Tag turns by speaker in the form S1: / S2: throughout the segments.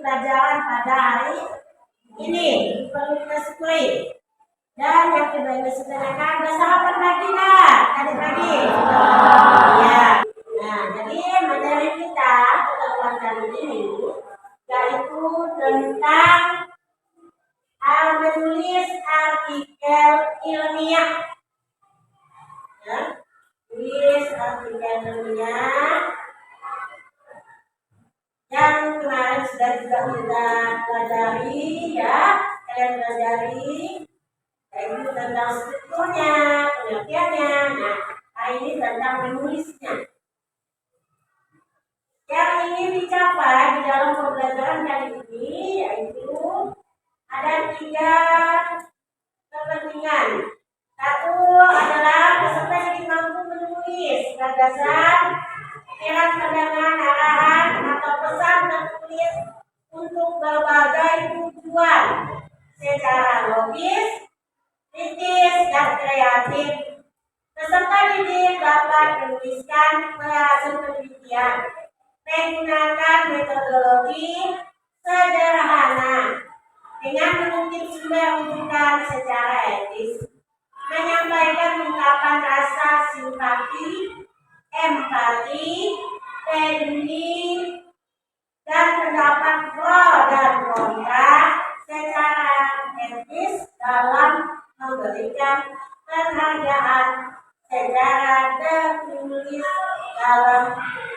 S1: pelajaran pada hari ini perlu kita syukuri. Dan yang kedua ini sederhana, udah sarapan pagi nggak tadi pagi? Ya. Nah, jadi materi kita pertemuan kali ini yaitu tentang menulis artikel ilmiah. Ya, tulis artikel ilmiah yang kemarin sudah juga kita pelajari, ya, kalian pelajari, yaitu tentang strukturnya, pengertiannya. Nah, hari ini tentang menulisnya. Yang ingin dicapai di dalam pembelajaran kali ini yaitu ada 3 kepentingan. Satu adalah peserta jadi mampu menulis gagasan, pikiran, pandangan, arahan atau pesan tertulis untuk berbagai tujuan secara logis, kritis, dan kreatif. Peserta didik dapat menuliskan hasil penelitian menggunakan metodologi sederhana dengan mengutip sumber rujukan secara etis, menyampaikan ungkapan rasa simpati, empati, peduli, dan pendapat pro dan kontra secara etis dalam memberikan penghargaan secara tertulis dalam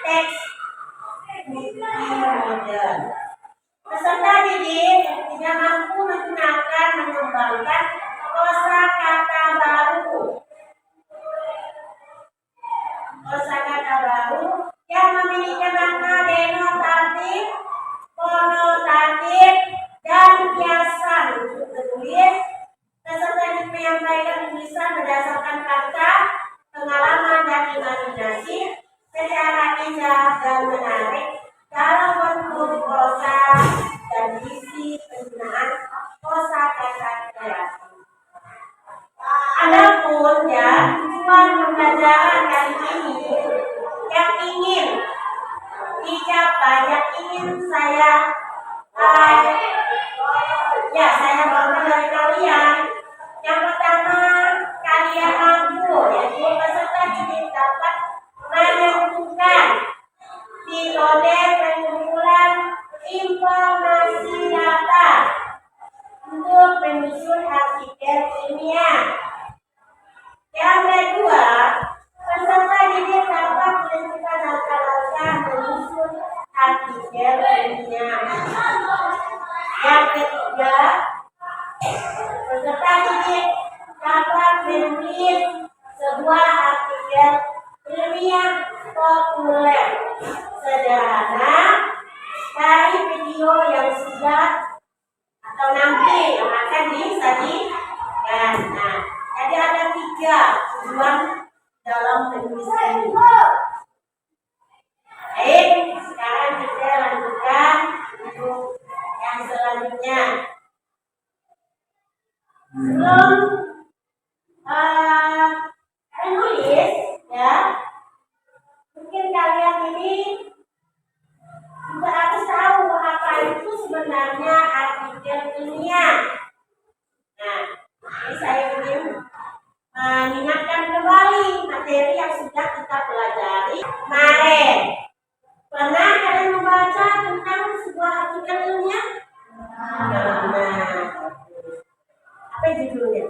S1: teks bukti modern. Peserta didik tidak mampu menggunakan mengembangkan kosakata baru. Kosakata baru yang memiliki makna denotatif, konotatif, dan kiasan untuk menulis. Peserta didik menyampaikan tulisan berdasarkan fakta, pengalaman, dan imajinasi secara indah dan menarik dalam bentuk prosa dan isi penggunaan kosakata kreatif. Adapun ya tujuan pembelajaran kali ini yang ingin dicapai, yang ingin saya bangga dari kalian. Yang pertama, kalian mampu tujuan dalam menulis ini. Baik, sekarang kita lanjutkan untuk yang selanjutnya. Sebelum menulis, ya, mungkin kalian ini juga harus tahu apa itu sebenarnya artikel ilmiah. Nah, ini saya ingin mengingatkan kembali materi yang sudah kita pelajari kemarin. Pernah kalian membaca tentang sebuah artikel ilmiah? Apa judulnya?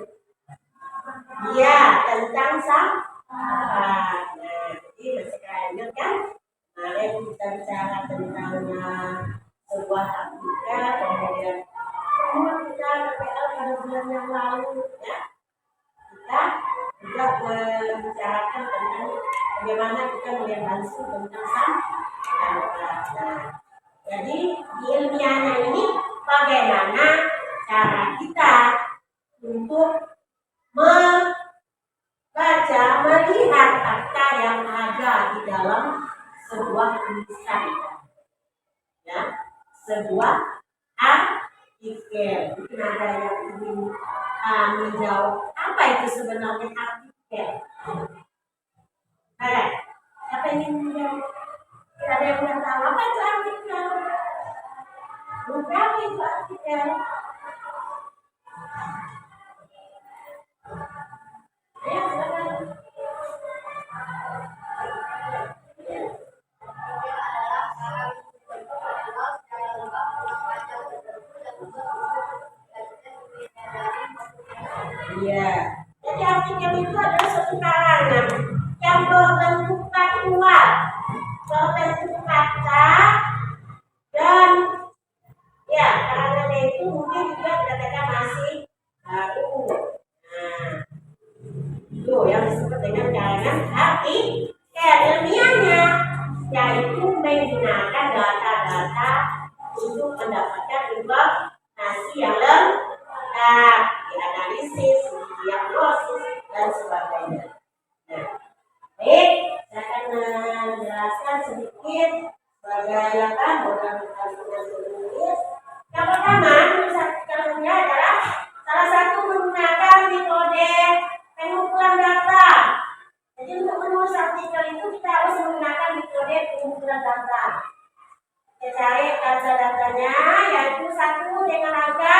S1: Iya, tentang sampah. Nah, jadi masih ingat kan? Kemarin kita bicara tentang sebuah artikel, kemudian kita PPL pada bulan yang lalu, ya. Kita juga membicarakan tentang bagaimana kita melihat langsung tentang sampah. Nah, jadi di ilmiahnya ini bagaimana cara kita untuk membaca, melihat kata yang ada di dalam sebuah tulisan, ya, sebuah artikel. Mungkin ada yang ingin menjawab apa itu sebenarnya artikel. Ada siapa ingin menjawab? Ada yang tidak tahu apa itu artikel? Berapa itu artikel? Ya, silakan. Iya. Jadi artikel itu adalah suatu karangan yang berbentuk faktual, berbentuk kata, dan ya karangannya itu mungkin juga dikatakan masih baru. Nah, itu yang disebut dengan karangan artikel. Ilmiahnya yaitu menggunakan data-data untuk mendapatkan informasi yang lengkap, dianalisis, diagnosis, dan sebagainya. Nah, baik, saya akan menjelaskan sedikit sebagai program menulis. Yang pertama, menulis artikelnya adalah salah satu menggunakan metode pengumpulan data. Jadi untuk menulis artikel itu kita harus menggunakan metode pengumpulan data. Kita cari data-datanya, yaitu satu dengan angka,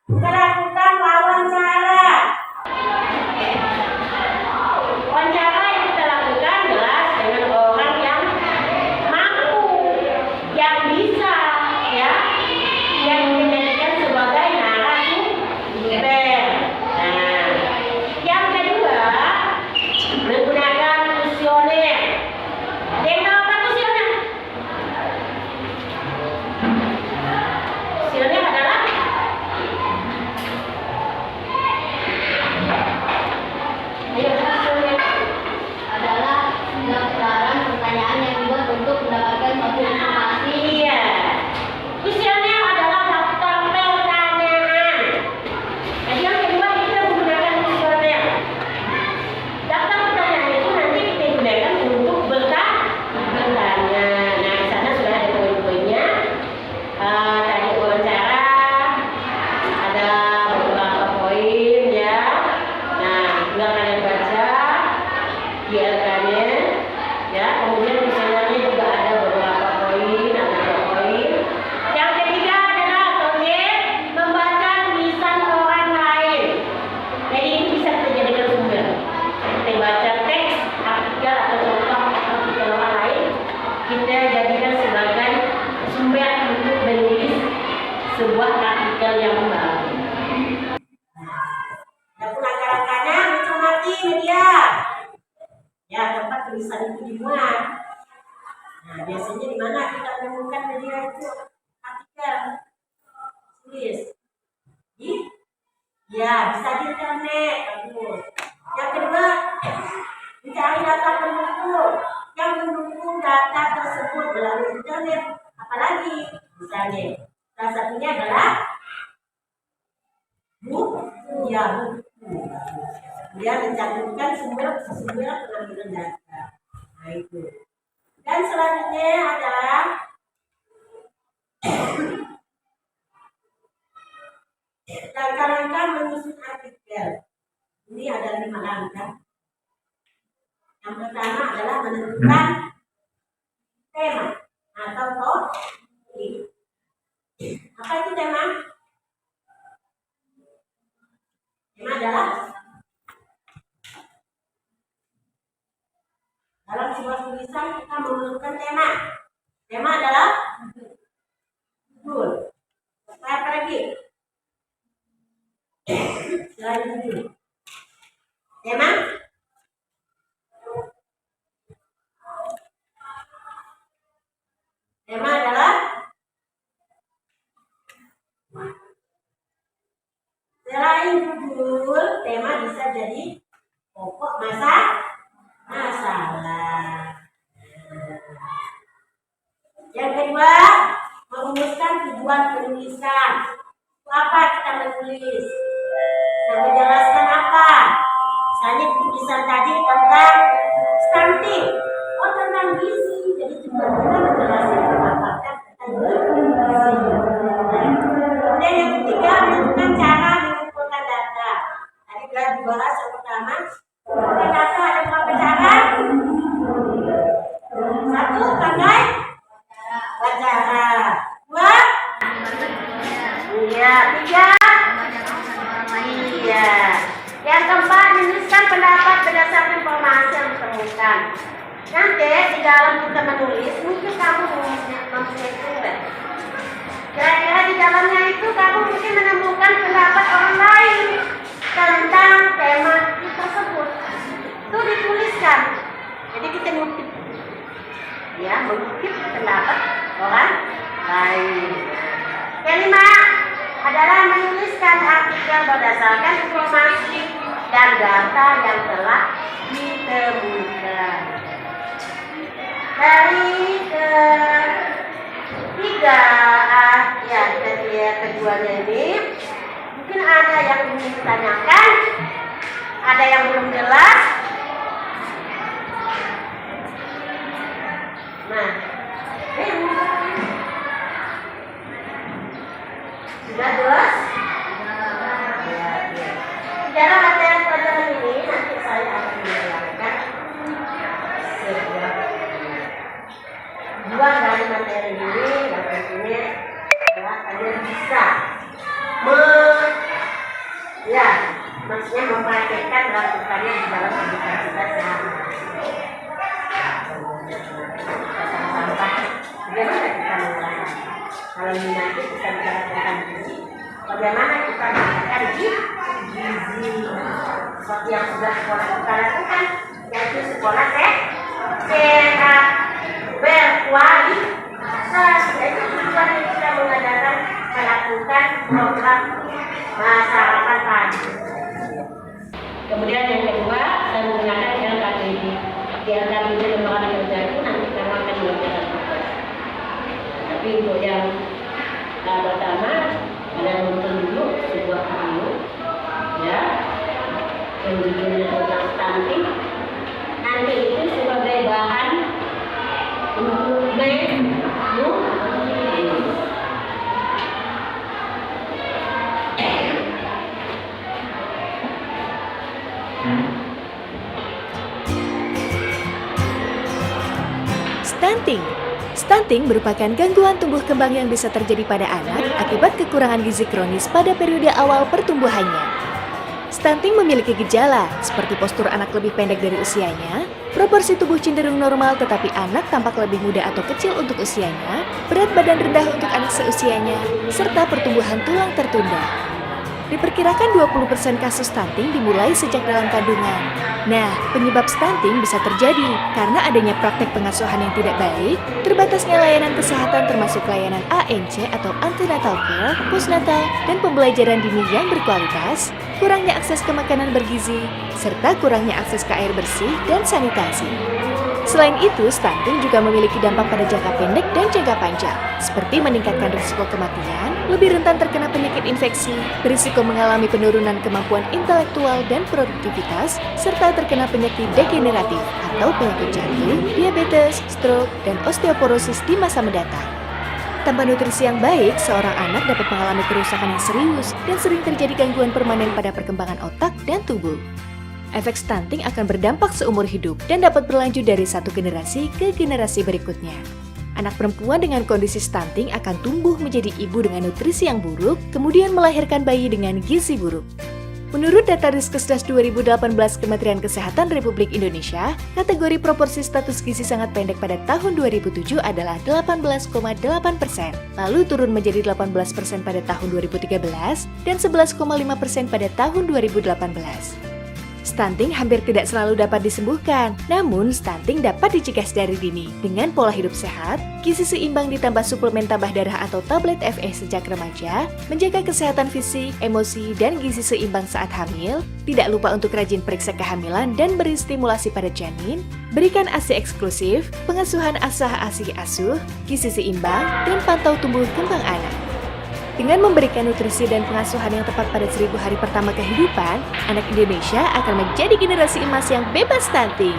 S1: kita lakukan wawancara. Wawancara yang kita lakukan jelas dengan orang yang mampu, yang bisa, ya, yang dijadikan sebagai narasumber. Nah, yang kedua menggunakan kuesioner. Ada yang tahu apa kuesioner? Kuesioner adalah
S2: adalah daftaran pertanyaan yang dibuat untuk mendapatkan suatu informasi.
S1: iya. Kuesioner adalah daftar pertanyaan. Jadi yang kedua kita menggunakan kuesioner. Daftar pertanyaan itu nanti kita gunakan untuk bertanya. Nah, di sana sudah ada poin-poinnya. Tadi wawancara ada beberapa poin, ya. Nah, tinggal kalian baca ILK-nya, ya. Kemudian kuesionernya juga ada beberapa poin, ada 2 poin. Yang ketiga adalah objek membaca tulisan orang lain. Jadi ini bisa kita jadikan sumber. Kita baca teks artikel atau contoh artikel orang lain, kita jadikan sebagai sumber untuk menulis sebuah artikel yang baru. Adapun angka-angkanya mencermati media, ya, tempat tulisan itu dimuat. Nah, biasanya di mana kita menemukan media itu artikel tulis? Ya, bisa di internet. Bagus. Yang kedua, mencari data pendukung yang mendukung data tersebut melalui internet. Apalagi misalnya salah satunya adalah buku. Dia mencantumkan sumber pengambilan data. Nah itu. Dan selanjutnya adalah langkah-langkah menyusun artikel. Ini ada 5 langkah. Yang pertama adalah menentukan tema atau topik. Apa itu tema? Tema adalah dalam sebuah tulisan kita memerlukan tema. Tema adalah judul. Apa lagi? Selain judul. Tema adalah selain judul, tema bisa jadi pokok masalah. Yang kedua, merumuskan tujuan penulisan. Apa kita menulis? Nah, menjelaskan apa? Misalnya tulisan tadi tentang stunting, tentang gizi. Jadi tujuan kita menjelaskan mendapatkan tentang gizi. Kemudian yang ketiga, menentukan cara mengumpulkan data. Tadi sudah dibahas yang pertama. Mengumpulkan data ada berapa cara? 1, pakai wawancara. 2, iya. 3, iya. Yang keempat, menuliskan pendapat berdasarkan informasi yang ditemukan. Nanti di dalam kita menulis, mungkin kamu mempunyai sumber. Kira-kira di dalamnya itu kamu mungkin menemukan pendapat orang lain tentang tema tersebut. Itu dituliskan. Jadi kita mengutip, ya, mengutip pendapat orang lain. Kelima adalah menuliskan artikel berdasarkan informasi dan data yang telah ditemukan. Dari ketiga, keduanya ini mungkin ada yang ingin ditanyakan, ada yang belum jelas. Nah, sudah jelas? Dalam materi pelajaran ini nanti saya akan menjelaskan tujuan dari materi ini, dan tentunya adalah kalian bisa maksudnya mempraktekkan lakukannya di dalam kehidupan kita sehari-hari. Bagaimana kita menggunakan? Kalau ini nanti kita bicara tentang gizi, bagaimana kita menggunakan gizi seperti yang sudah sekolah kita lakukan, yaitu sekolah sehat berkualitas. Itu tujuan yang kita mengadakan melakukan program masyarakat tadi. Kemudian yang kedua, saya menggunakan LKPD. Di LKPD lembaga kerja itu nanti kamu akan belajar. Tapi untuk yang pertama, kalian nonton dulu sebuah video, ya, yang judulnya tentang stunting. Nanti itu sebagai bahan untuk
S3: Stunting merupakan gangguan tumbuh kembang yang bisa terjadi pada anak akibat kekurangan gizi kronis pada periode awal pertumbuhannya. Stunting memiliki gejala seperti postur anak lebih pendek dari usianya, proporsi tubuh cenderung normal tetapi anak tampak lebih muda atau kecil untuk usianya, berat badan rendah untuk anak seusianya, serta pertumbuhan tulang tertunda. Diperkirakan 20% kasus stunting dimulai sejak dalam kandungan. Nah, penyebab stunting bisa terjadi karena adanya praktek pengasuhan yang tidak baik, terbatasnya layanan kesehatan termasuk layanan ANC atau antenatal care, postnatal, dan pembelajaran dini yang berkualitas, kurangnya akses ke makanan bergizi, serta kurangnya akses ke air bersih dan sanitasi. Selain itu, stunting juga memiliki dampak pada jangka pendek dan jangka panjang, seperti meningkatkan risiko kematian, lebih rentan terkena penyakit infeksi, berisiko mengalami penurunan kemampuan intelektual dan produktivitas, serta terkena penyakit degeneratif atau penyakit jantung, diabetes, stroke, dan osteoporosis di masa mendatang. Tanpa nutrisi yang baik, seorang anak dapat mengalami kerusakan yang serius dan sering terjadi gangguan permanen pada perkembangan otak dan tubuh. Efek stunting akan berdampak seumur hidup dan dapat berlanjut dari satu generasi ke generasi berikutnya. Anak perempuan dengan kondisi stunting akan tumbuh menjadi ibu dengan nutrisi yang buruk, kemudian melahirkan bayi dengan gizi buruk. Menurut data Riskesdas 2018 Kementerian Kesehatan Republik Indonesia, kategori proporsi status gizi sangat pendek pada tahun 2007 adalah 18,8%, lalu turun menjadi 18% pada tahun 2013 dan 11,5% pada tahun 2018. Stunting hampir tidak selalu dapat disembuhkan, namun stunting dapat dicegah dari dini dengan pola hidup sehat, gizi seimbang ditambah suplemen tambah darah atau tablet FE sejak remaja, menjaga kesehatan fisik, emosi, dan gizi seimbang saat hamil, tidak lupa untuk rajin periksa kehamilan dan beri stimulasi pada janin, berikan ASI eksklusif, pengasuhan asah-asih asuh, gizi seimbang, dan pantau tumbuh kembang anak. Dengan memberikan nutrisi dan pengasuhan yang tepat pada 1000 hari pertama kehidupan, anak Indonesia akan menjadi generasi emas yang bebas stunting.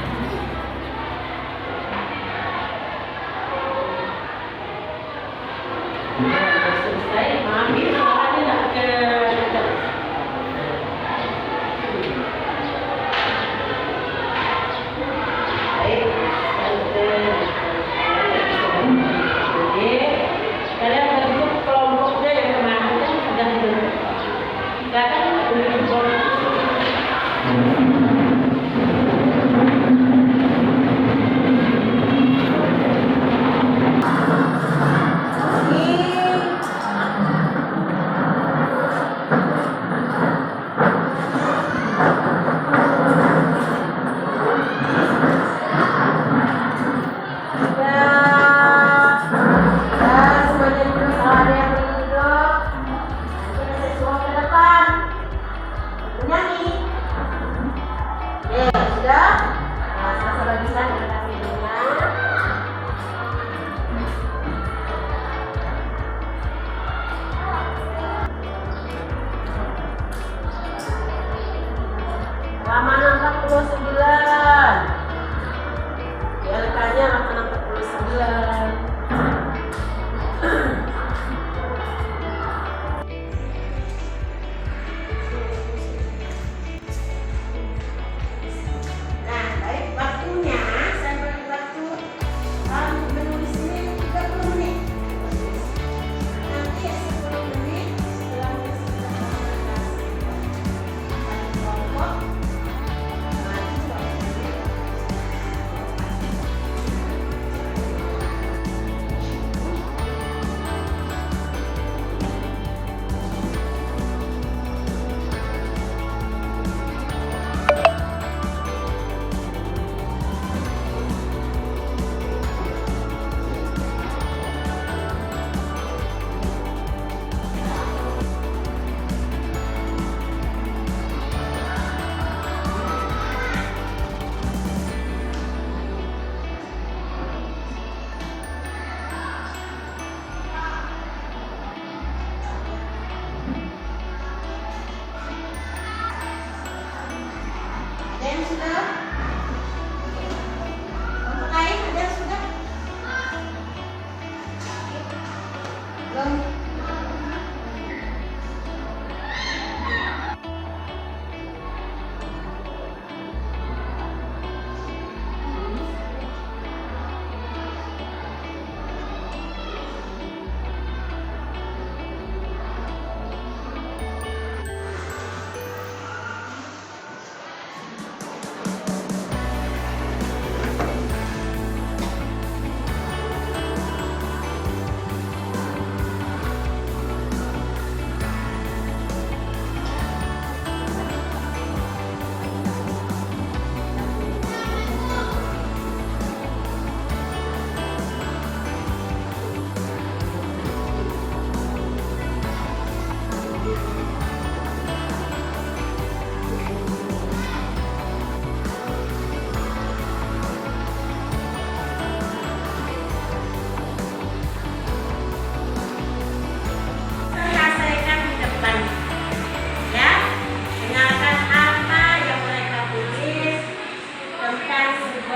S1: Selesai, ambil makanannya nggak ke baik, jadi kalian bentuk kelompoknya yang kemarin kan sudah dibentuk. Sekarang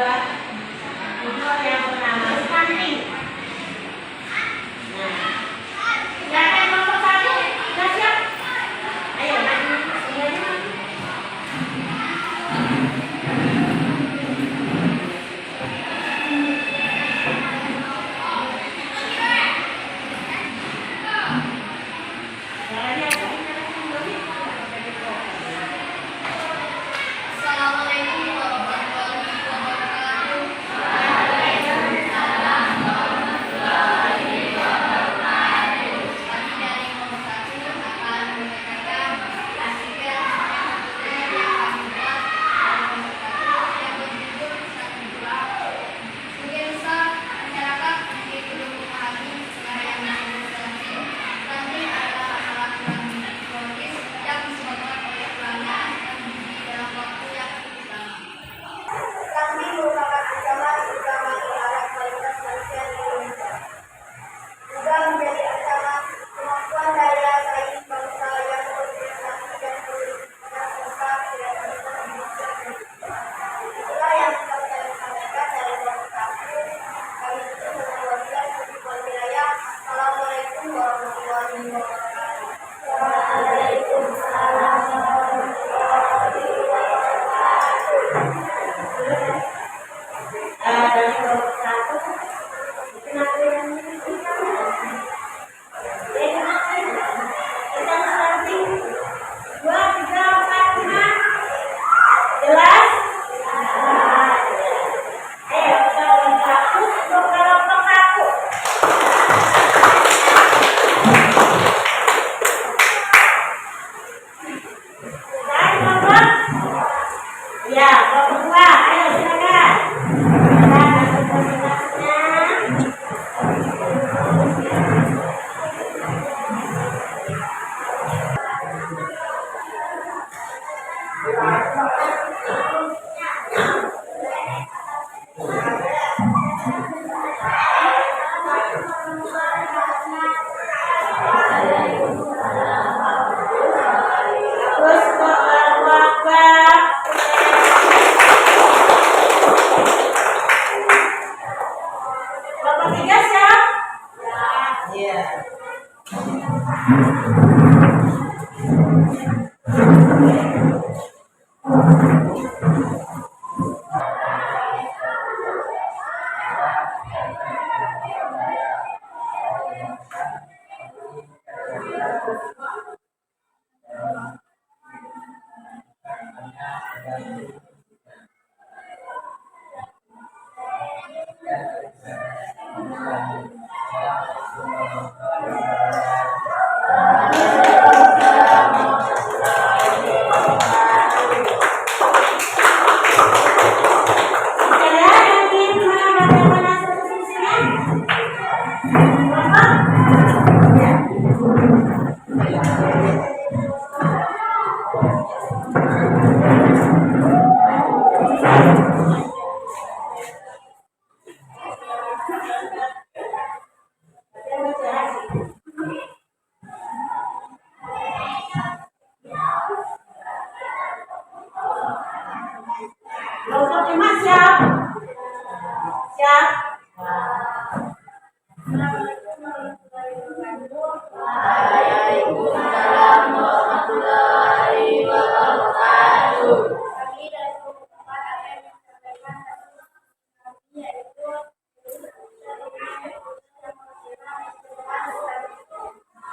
S1: video yang bernama stunting. Nah, silakan nomor 1. Sudah siap? Ayo, maju semuanya.
S2: Assalamualaikum warahmatullahi wabarakatuh. Kami dari nomor 1 akan membacakan artikel yang kami buat dari nomor 1 yang berjudul Satu Dua. Sebagian besar masyarakat masih belum memahami secara yang disebut stunting. Stunting adalah masalah kurang kronis yang disebabkan oleh kelainan gizi dalam waktu yang cukup lama. Stunting merupakan ancaman utama terhadap kualitas manusia di Indonesia. Juga menjadi ancaman kemampuan daya saing bangsa yang berprestasi dan produktivitas serta kreativitas manusia. Itulah yang dapat kami sampaikan dari nomor 1. Kami tutup dengan wabillahi taufiq wal hidayah. Assalamualaikum warahmatullahi wabarakatuh.
S1: Dari nomor 1 kenapa yang ini? Tentang stunting 2, 3, 4, 5. Jelas? Ayo kita bersatu untuk kelompok 1. Sudah kelompok? Ya, kelompok 2. Ayo silakan. Kita masuk presentasinya. Terus Allahu Akbar. Kelompok 3 siap? Iya. Kelompok 5 siap? Siap?
S2: Waalaikumsalam warahmatullahi wabarakatuh. Kami dari kelompok 4 akan menyampaikan satu yaitu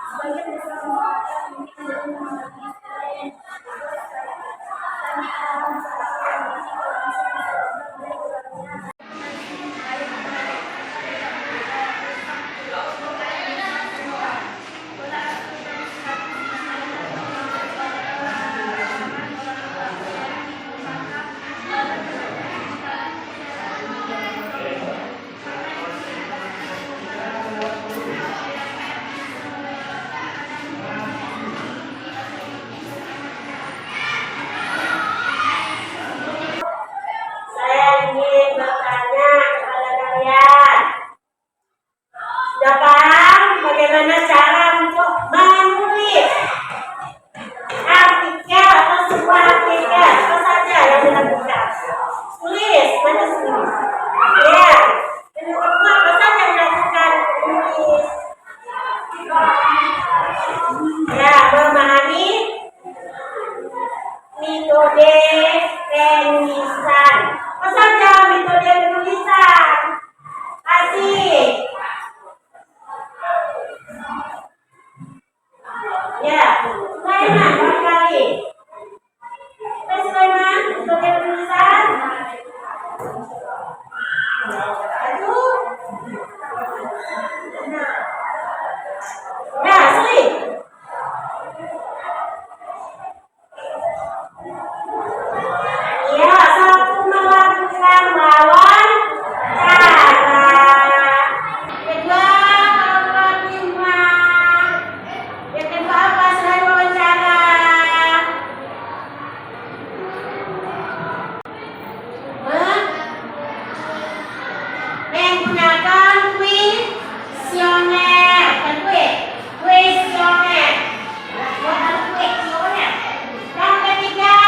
S2: sebagian besar masyarakat mungkin belum memahami istilah yang disebut stunting.
S1: bagaimana sih? Ya, yang kedua apa saja yang dilakukan menulis? Ya, memahami metode penulisan. Apa saja metode penulisan? Asik. Ya, Sulaiman barangkali. Sulaiman, metode penulisan. Aduh. Ya, Sri. Ya, satu melakukan lawan cara. Kedua, melakukan bimbang. Yang kedua apa selain wawancara? Menggunakan kuesioner, bukan kuesioner. Bukan kuesioner. Yang ketiga,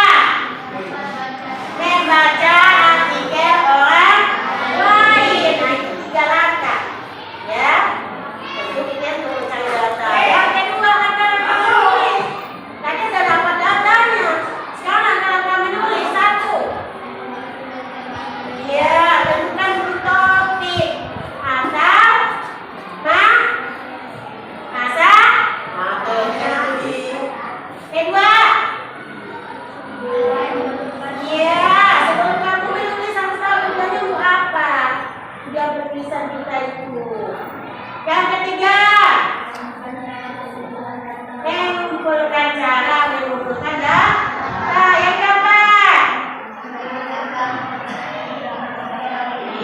S1: membaca artikel orang lain. Nah, itu 3 langkah. Ya, tentu kita perlu cari data. Yang kedua, langkah menulis. Tadi sudah dapat datanya. Sekarang langkah menulis 1. Ya, tentukan dulu topik asal masa materi. Kedua, ya sebelum kamu menulis harus tahu tujuannya mau apa. Sudah bertulisan kita itu. Yang ketiga, mengumpulkan cara mengumpulkan data. Yang keempat,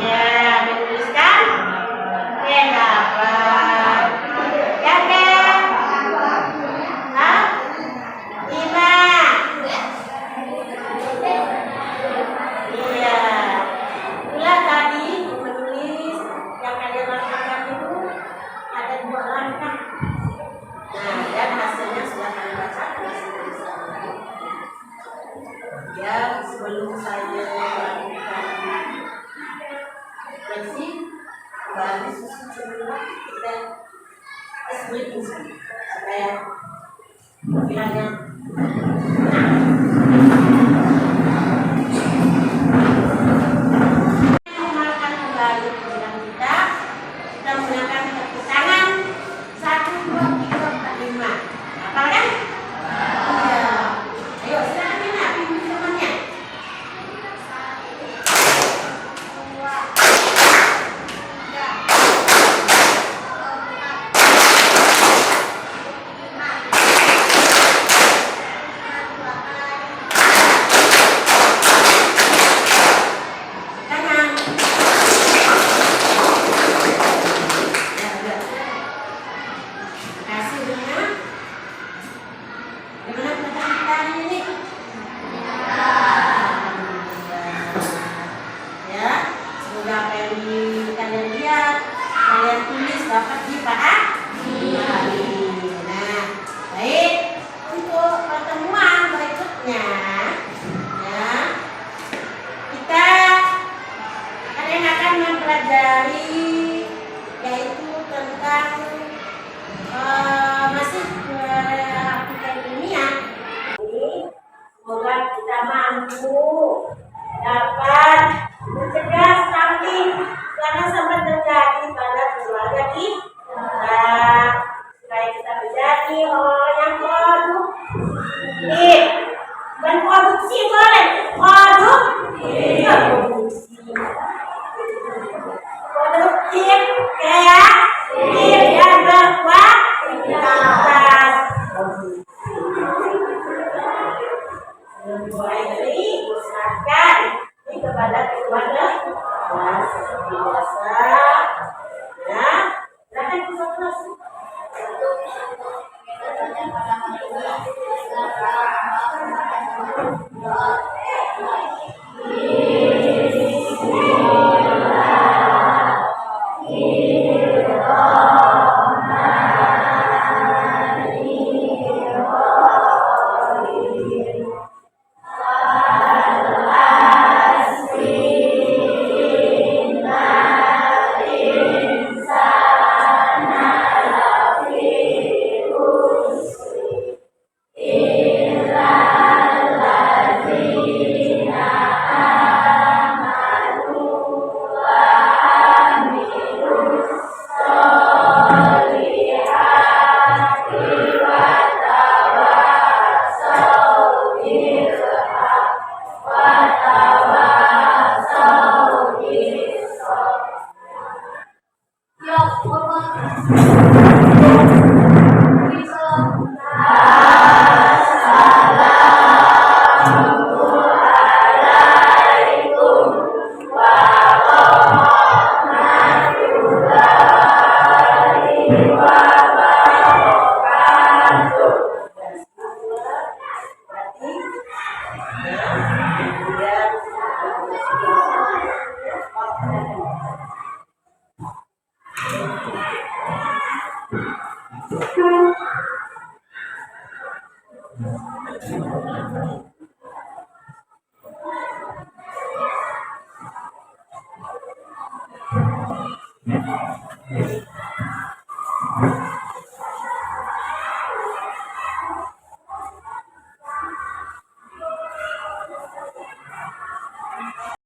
S1: ya, menuliskan pendapat. Yang kelima, iya, itulah tadi menulis yang kalian lakukan itu ada 2 langkah. Nah, dan hasilnya sudah kalian baca tulisan. Ya, sebelum saya melakukan refleksi bagi sesuatu kita breathing supaya pikirannya mengamalkan kembali pikiran kita menggunakan tepuk tangan 1, 2, 3, 4, 5. Hafal kan? Iya. Ayo silakan Nina, pimpin temannya. Tangan. Ya, udah. Kasih Nina. Gimana bacaan kita hari ini? Ya, semoga apa yang kalian lihat, kalian tulis dapat dipahami. Nah, baik, untuk pertemuan berikutnya, ya, kita kalian akan mempelajari yaitu tentang masih artikel ilmiah. Semoga kita mampu dapat mencegah stunting jangan sampai terjadi pada keluarga kita.